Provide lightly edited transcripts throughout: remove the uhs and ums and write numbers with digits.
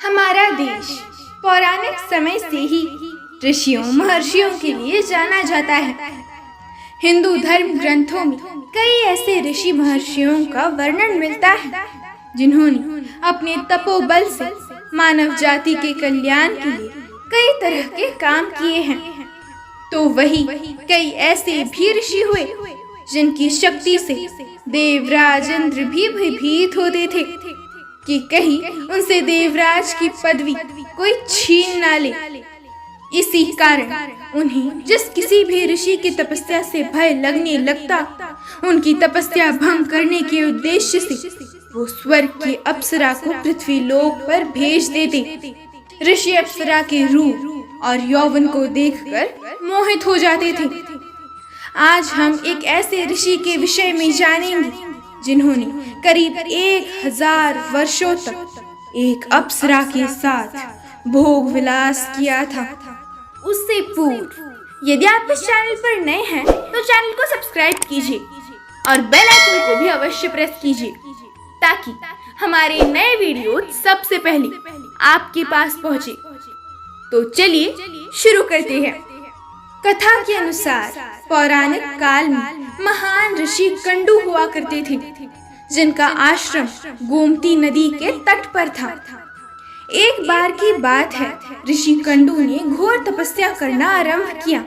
हमारा देश पौराणिक समय से ही ऋषियों महर्षियों के लिए जाना जाता है। हिंदू धर्म ग्रंथों में कई ऐसे ऋषि महर्षियों का वर्णन मिलता है जिन्होंने अपने तपोबल से मानव जाति के कल्याण के लिए कई तरह के काम किए हैं। तो वही कई ऐसे भी ऋषि हुए जिनकी शक्ति से देवराज इंद्र भी भयभीत होते थे कि कहीं उनसे देवराज की पदवी कोई छीन ना ले। इसी कारण उन्हें जिस किसी भी ऋषि की तपस्या से भय लगने लगता, उनकी तपस्या भंग करने के उद्देश्य से वो स्वर्ग की अप्सरा को पृथ्वी लोक पर भेज देते। ऋषि अप्सरा के रूप और यौवन को देखकर मोहित हो जाते थे। आज हम एक ऐसे ऋषि के विषय में जानेंगे जिन्होंने करीब 1000 वर्षों तक एक अप्सरा के साथ भोग विलास किया था। उससे पूर्व यदि आप इस चैनल पर नए हैं तो चैनल को सब्सक्राइब कीजिए और बेल आइकन को भी अवश्य प्रेस कीजिए ताकि हमारे नए वीडियो सबसे पहले आपके पास पहुंचे। तो चलिए शुरू करते हैं। कथा के अनुसार पौराणिक काल में महान ऋषि कंडू हुआ करते थे जिनका आश्रम गोमती नदी के तट पर था। एक बार की बात है, ऋषि कंडू ने घोर तपस्या करना आरंभ किया।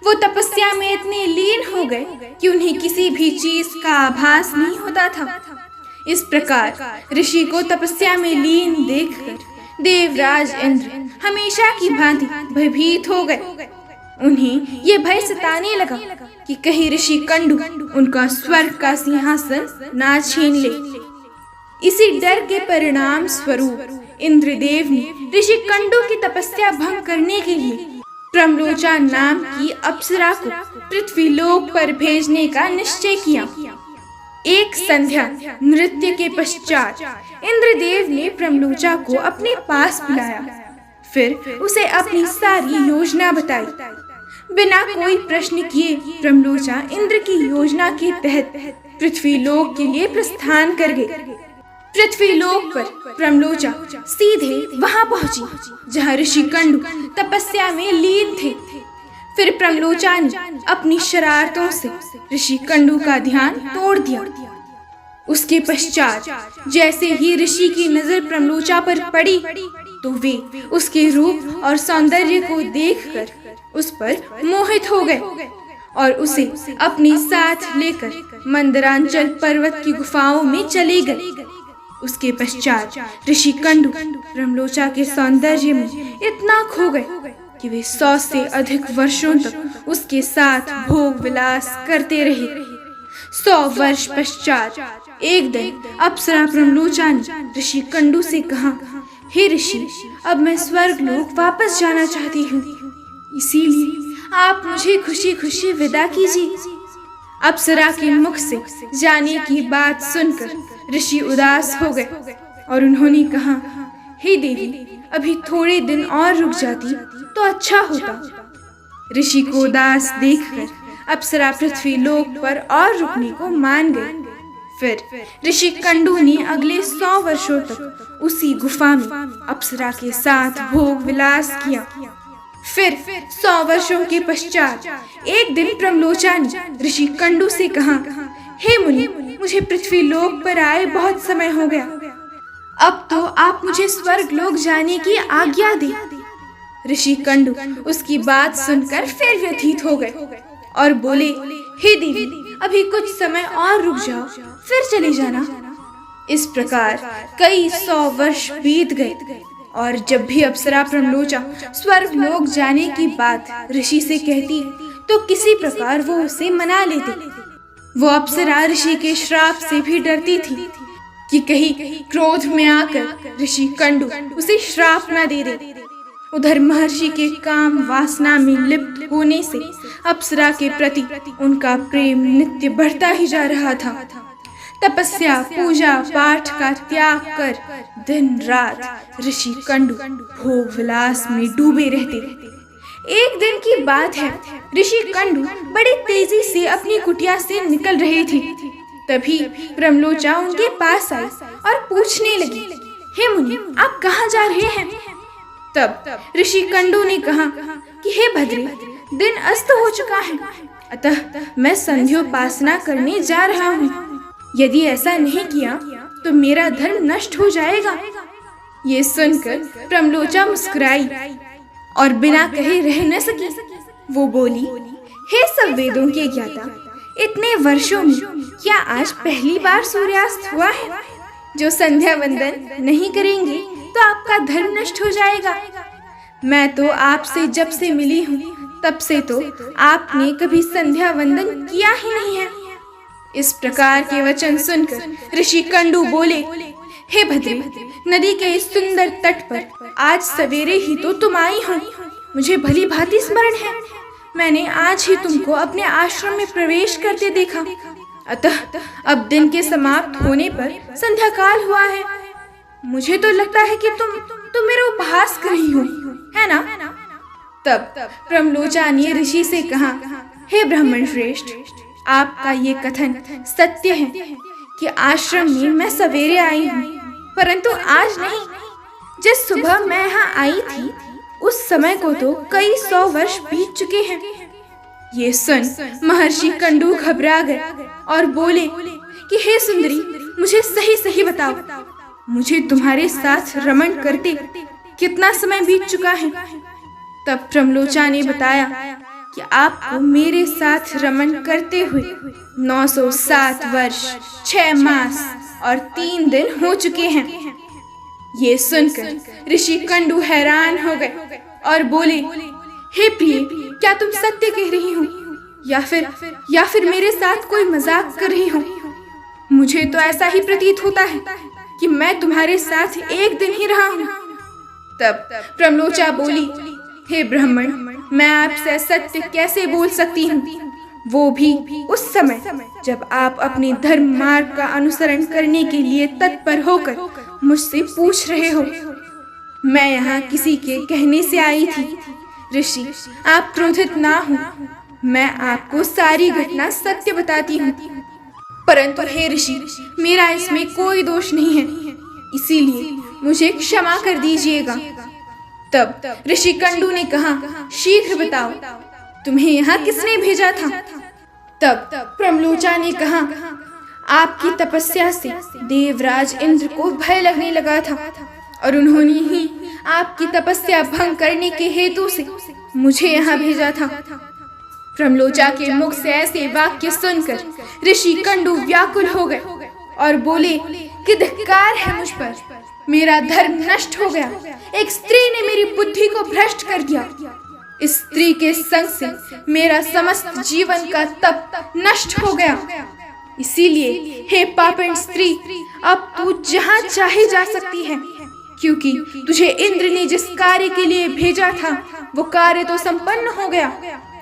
वो तपस्या में इतने लीन हो गए कि उन्हें किसी भी चीज का आभास नहीं होता था। इस प्रकार ऋषि को तपस्या में लीन देखकर देवराज इंद्र हमेशा की भांति भयभीत हो गए। उन्हें ये भय सताने लगा कि कहीं ऋषि कंडू उनका स्वर्ग का सिंहासन ना छीन ले। इसी डर के परिणाम स्वरूप इंद्रदेव ने ऋषि कंडू की तपस्या भंग करने के लिए प्रमलोचा नाम की अप्सरा को पृथ्वी लोक पर भेजने का निश्चय किया। एक संध्या नृत्य के पश्चात इंद्रदेव ने प्रमलोचा को अपने पास बुलाया, फिर उसे अपनी सारी योजना बताई। बिना कोई प्रश्न किए प्रमलोचा इंद्र की योजना के तहत पृथ्वी लोक के लिए प्रस्थान कर गई। पृथ्वी लोक पर प्रमलोचा सीधे वहां पहुंची जहां ऋषि कंडू तपस्या में लीन थे। फिर प्रमलोचा ने अपनी शरारतों से ऋषि कंडू का ध्यान तोड़ दिया। उसके पश्चात जैसे ही ऋषि की नजर प्रमलोचा पर पड़ी तो वे उसके रूप और सौंदर्य को देखकर उस पर मोहित हो गए और उसे अपने साथ लेकर मंदरांचल पर्वत की गुफाओं में चले गए। उसके पश्चात ऋषि कंडू प्रमलोचा के सौंदर्य में इतना खो गए कि वे 100 से अधिक वर्षों तक उसके साथ भोग विलास करते रहे। 100 वर्ष पश्चात एक दिन अप्सरा प्रमलोचा ने ऋषि कंडू से कहा, हे ऋषि, अब मैं स्वर्ग लोक वापस जाना चाहती हूँ, इसीलिए आप मुझे खुशी खुशी विदा कीजिए। अप्सरा के मुख से जाने की बात सुनकर ऋषि उदास हो गए और उन्होंने कहा, हे देवी, अभी थोड़े दिन और रुक जाती तो अच्छा होता। ऋषि को उदास देखकर अप्सरा पृथ्वी लोक पर और रुकने को मान गई। फिर ऋषि कंडू ने अगले 100 वर्षों तक उसी गुफा में अप्सरा के साथ भोग विलास किया। फिर 100 वर्षों के पश्चात एक दिन प्रमलोचा ने ऋषि कंडू से कहा, हे मुनि, मुझे पृथ्वी लोक पर आए बहुत समय हो गया, अब तो आप मुझे स्वर्ग लोक जाने की आज्ञा दें। ऋषि कंडू उसकी बात सुनकर फिर व्यथित हो गए और बोले, हे देवी, अभी कुछ समय और रुक जाओ, फिर चले जाना। इस प्रकार कई 100 वर्ष बीत गए और जब भी अप्सरा प्रमलोचा स्वर्ग लोक जाने की बात ऋषि से कहती तो किसी प्रकार वो उसे मना लेते। वो अप्सरा ऋषि के श्राप से भी डरती थी कि कहीं क्रोध में आकर ऋषि कंडू उसे श्राप न दे दे। उधर महर्षि के काम वासना में लिप्त होने से अप्सरा के प्रति उनका प्रेम नित्य बढ़ता ही जा रहा था। तपस्या, पूजा पाठ का त्याग कर दिन रात ऋषि कंडू भोग विलास में डूबे रहते। एक दिन की बात है, ऋषि कंडू बड़ी तेजी से अपनी कुटिया से निकल रहे थे। तभी प्रमलोचा उनके पास आई और पूछने लगी, हे मुनि, आप कहाँ जा रहे हैं? तब ऋषि कंडू ने कहा कि हे भद्रे, दिन अस्त हो चुका है, अतः मैं संध्योपासना करने जा रहा हूँ। यदि ऐसा नहीं किया तो मेरा धर्म नष्ट हो जाएगा। ये सुनकर प्रमलोचा मुस्कुराई और बिना कहे रह न सकी। वो बोली, हे सब वेदों के ज्ञाता, इतने वर्षों में क्या आज पहली बार सूर्यास्त हुआ है? जो संध्या वंदन नहीं करेंगे तो आपका धर्म नष्ट हो जाएगा। मैं तो आपसे जब से मिली हूँ तब से तो आपने कभी संध्या वंदन किया ही नहीं है। इस प्रकार के वचन सुनकर ऋषि कंडू बोले, हे भद्रे, नदी के इस सुंदर तट पर आज सवेरे ही तो तुम आई हो। मुझे भली भांति स्मरण है, मैंने आज ही तुमको अपने आश्रम में प्रवेश करते देखा। अतः अब दिन के समाप्त होने पर संध्या काल हुआ है। मुझे तो लगता है कि तुम मेरा उपहास कर रही हो, है ना? तब प्रमलोचा ने ऋषि से कहा, हे ब्राह्मण श्रेष्ठ, आपका ये कथन सत्य है कि आश्रम में मैं सवेरे आई हूँ, परंतु आज नहीं। जिस सुबह मैं यहाँ आई थी उस समय को तो कई 100 वर्ष बीत चुके हैं। ये सुन महर्षि कंडू घबरा गए और बोले कि हे सुंदरी, मुझे सही सही बताओ, मुझे तुम्हारे साथ रमण करते कितना समय बीत चुका है? तब प्रमलोचा ने बताया कि आपको मेरे साथ रमण करते हुए 907 वर्ष 6 मास और 3 दिन हो चुके हैं। ये सुनकर ऋषि कंडू हैरान हो गए और बोले, हे प्रिय, क्या तुम सत्य कह रही हो या फिर मेरे साथ कोई मजाक कर रही हो? मुझे तो ऐसा ही प्रतीत होता है कि मैं तुम्हारे साथ एक दिन ही रहा हूँ। तब प्रमलोचा बोली, हे ब्राह्मण, मैं आपसे सत्य कैसे बोल सकती हूँ, वो भी उस समय जब आप अपने धर्म मार्ग का अनुसरण करने के लिए तत्पर होकर मुझसे पूछ रहे हो। मैं यहाँ किसी के कहने से आई थी। ऋषि, आप क्रोधित ना हो, मैं आपको सारी घटना सत्य बताती हूँ। परंतु हे ऋषि, मेरा इसमें कोई दोष नहीं है, इसीलिए मुझे क्षमा कर दीजिएगा। तब ऋषि कंडू ने कहा, शीघ्र बताओ, तुम्हें यहाँ किसने भेजा था? तब प्रमलोचा ने कहा, आपकी तपस्या से देवराज इंद्र को भय लगने लगा था और उन्होंने ही आपकी तपस्या भंग करने के हेतु से मुझे यहाँ भेजा था। प्रमलोचा के मुख से ऐसे वाक्य सुनकर ऋषि कंडू व्याकुल हो गए और बोले कि धिक्कार है मुझ पर, मेरा धर्म नष्ट हो गया। एक स्त्री ने मेरी बुद्धि को भ्रष्ट कर दिया। इस स्त्री के संग से मेरा समस्त जीवन का तप नष्ट हो गया। इसीलिए हे पापन स्त्री, अब तू जहाँ चाहे जा सकती है, क्योंकि तुझे इंद्र ने जिस कार्य के लिए भेजा था वो कार्य तो संपन्न हो गया।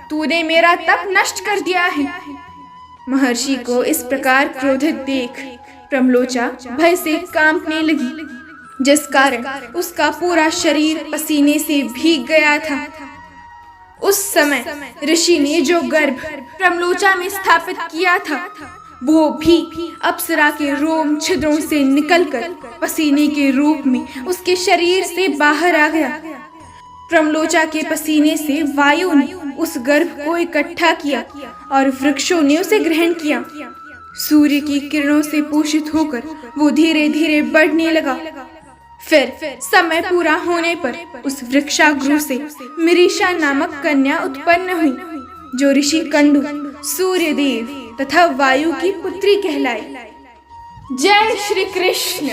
तूने मेरा तप नष्ट कर दिया है। महर्षि को इस प्रकार क्रोधित देख प्रमलोचा भय से कांपने लगी, जिस कारण उसका पूरा शरीर पसीने से भीग गया था। उस समय ऋषि ने जो गर्भ प्रमलोचा में स्थापित किया था वो भी अप्सरा के रोम छिद्रों से निकलकर पसीने के रूप में उसके शरीर से बाहर आ गया। प्रमलोचा के पसीने से वायु ने उस गर्भ को इकट्ठा किया और वृक्षों ने उसे ग्रहण किया। सूर्य की किरणों से पोषित होकर वो धीरे धीरे बढ़ने लगा। फिर समय पूरा होने पर उस वृक्षागृह से मिरीशा नामक कन्या उत्पन्न हुई, जो ऋषि कंडू, सूर्य देव तथा वायु की पुत्री कहलाई। जय श्री कृष्ण।